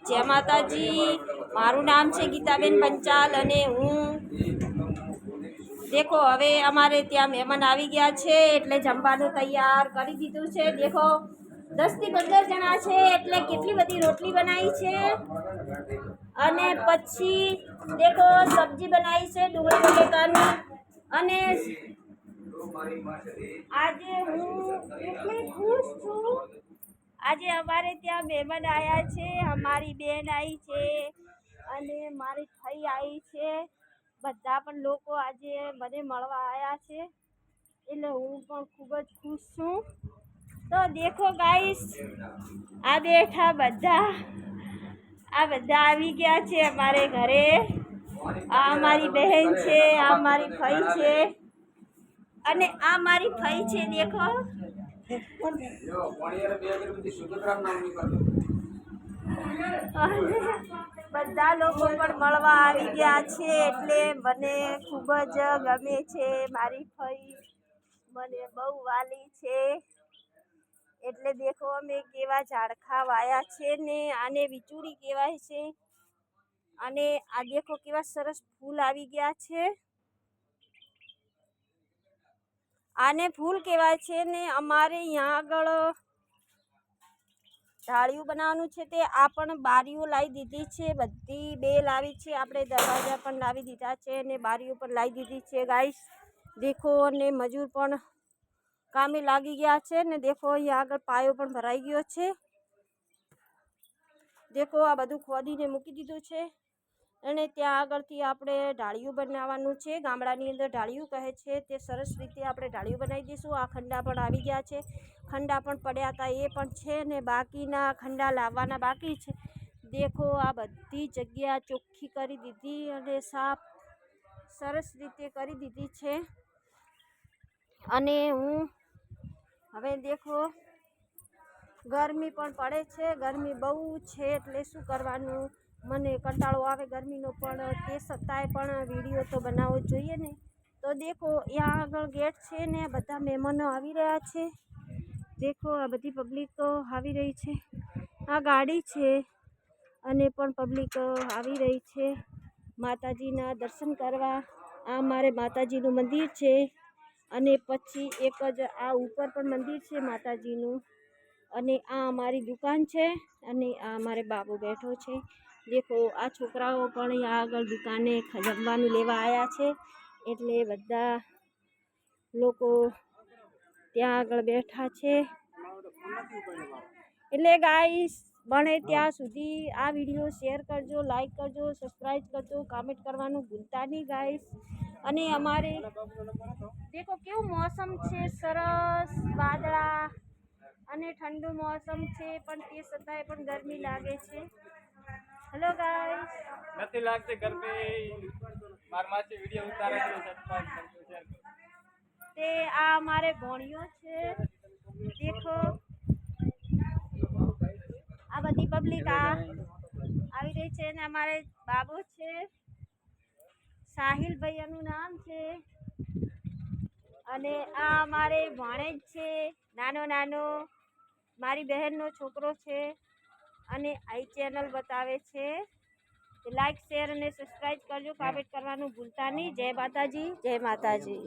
જય માતાજી। મારું નામ છે ગીતાબેન પંચાલ અને હું દેખો હવે અમારે ત્યાં મહેમાન આવી ગયા છે એટલે જમવાનું તૈયાર કરી દીધું છે। દેખો 10 થી 15 જણા છે એટલે કેટલી બધી રોટલી બનાવી છે અને પછી દેખો સબ્જી બનાવી છે ડુંગળી બટેકાની। અને આજે હું એટલી ખુશ છું। આજે અમારે ત્યાં મહેમાન આવ્યા છે, અમારી બેન આવી છે અને મારી ફઈ આવી છે। બધા પણ લોકો આજે મને મળવા આવ્યા છે એટલે હું પણ ખૂબ જ ખુશ છું। તો દેખો ગાઈસ, આ બેઠા બધા આવી ગયા છે અમારે ઘરે। આ અમારી બહેન છે, આ મારી ફઈ છે અને આ મારી ફઈ છે। દેખો બધા લોકો પણ મળવા આવી ગયા છે એટલે મને ખૂબ જ ગમે છે। મારી ફઈ મને બહુ વાલી છે એટલે દેખો અમે કેવા ઝાડખા વાયા છે ને આને વિચુડી કહેવાય છે। અને આ દેખો કેવા સરસ ફૂલ આવી ગયા છે, આને ફૂલ કહેવાય છે ને અમારે અહીંયા આગળ ઢાળિયું બનાવવાનું છે તે આ પણ બારીઓ લાવી દીધી છે, બધી બે લાવી છે। આપણે દરવાજા પણ લાવી દીધા છે અને બારીઓ પણ લાવી દીધી છે ગાઈસ દેખો। અને મજૂર પણ કામે લાગી ગયા છે ને દેખો અહીંયા આગળ પાયો પણ ભરાઈ ગયો છે। દેખો આ બધું ખોદીને મૂકી દીધું છે અને ત્યાં આગળથી આપણે ઢાળિયું બનાવવાનું છે। ગામડાની અંદર ઢાળિયું કહે છે, તે સરસ રીતે આપણે ઢાળિયું બનાવી દઈશું। આ ખંડા પણ આવી ગયા છે, ખંડા પણ પડ્યા હતા એ પણ છે ને બાકીના ખંડા લાવવાના બાકી છે। દેખો આ બધી જગ્યા ચોખ્ખી કરી દીધી અને સાફ સરસ રીતે કરી દીધી છે। અને હું હવે દેખો ગરમી પણ પડે છે, ગરમી બહુ છે એટલે શું કરવાનું, મને કંટાળો આવે ગરમીનો પણ તે છતાંય પણ વિડીયો તો બનાવવો જોઈએ ને। તો દેખો ત્યાં આગળ ગેટ છે ને બધા મહેમાનો આવી રહ્યા છે। દેખો આ બધી પબ્લિક આવી રહી છે, આ ગાડી છે અને પણ પબ્લિક આવી રહી છે માતાજીના દર્શન કરવા। આ મારે માતાજીનું મંદિર છે અને પછી એક જ આ ઉપર પણ મંદિર છે માતાજીનું અને આ અમારી દુકાન છે અને આ અમારે બાબો બેઠો છે। દેખો આ છોકરાઓ પણ અહીંયા આગળ દુકાને જમવાનું લેવા આવ્યા છે એટલે બધા લોકો ત્યાં આગળ બેઠા છે। એટલે ગાઈસ બને ત્યાં સુધી આ વિડીયો શેર કરજો, લાઈક કરજો, સબસ્ક્રાઈબ કરજો, કમેન્ટ કરવાનું ભૂલતા નહીં ગાઈસ। અને અમારે દેખો કેવું મોસમ છે, સરસ વાદળા અને ઠંડુ મોસમ છે પણ તે છતાંય પણ ગરમી લાગે છે। હેલો ગાઈસ, નથી લાગતી ગરમી, માર માસી વિડિયો ઉતારે છે, સબસ્ક્રાઇબ કરજો, શેર કરજો। તે આ અમારે ભોણિયો છે દેખો આ બધી પબ્લિક આવી રહી છે અને અમારે બાબો છે, સાહિલભાઈ એનું નામ છે અને આ અમારે ભાણેજ છે, નાનો નાનો મારી બહેનનો છોકરો છે અને આઈ ચેનલ બતાવે છે। લાઈક શેર અને સબસ્ક્રાઈબ કરજો, કમેન્ટ કરવાનું ભૂલતા નહીં। જય માતાજી, જય માતાજી।